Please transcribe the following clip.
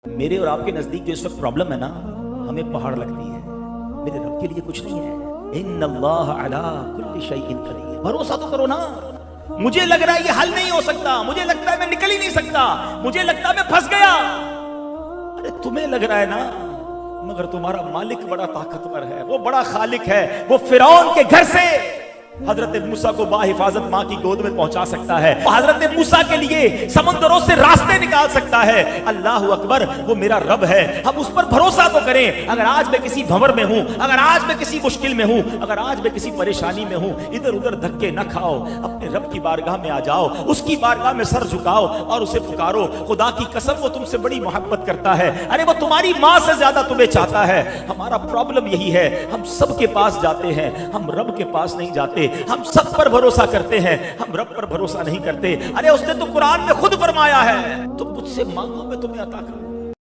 मेरे और आपके नजदीक जो इस वक्त प्रॉब्लम है ना, हमें पहाड़ लगती है, मेरे रब के लिए कुछ नहीं है। इन्नल्लाह अला कुल्लि शैइन कदीर। भरोसा तो करो ना। मुझे लग रहा है ये हल नहीं हो सकता, मुझे लगता है मैं निकल ही नहीं सकता, मुझे लगता है मैं फंस गया। अरे तुम्हें लग रहा है ना, मगर तुम्हारा मालिक बड़ा ताकतवर है, वो बड़ा खालिक है। वो फिरौन के घर से हजरत मूसा को बाहिफाजत माँ की गोद में पहुंचा सकता है। हजरत मूसा के लिए समंदरों से रास्ते निकाल सकता है। अल्लाह अकबर, वो मेरा रब है। हम उस पर भरोसा तो करें। अगर आज मैं किसी भंवर में हूं, अगर आज मैं किसी मुश्किल में हूं, अगर आज मैं किसी परेशानी में हूं, इधर उधर धक्के न खाओ, अपने रब की बारगाह में आ जाओ, उसकी बारगाह में सर झुकाओ और उसे पुकारो। खुदा की कसम, वो तुमसे बड़ी मोहब्बत करता है। अरे वो तुम्हारी माँ से ज्यादा तुम्हें चाहता है। हमारा प्रॉब्लम यही है, हम सबके पास जाते हैं, हम रब के पास नहीं जाते। हम सब पर भरोसा करते हैं, हम रब पर भरोसा नहीं करते। अरे उसने तो कुरान में खुद फरमाया है, तुम मुझसे मांगो मैं तुम्हें अता करूंगा।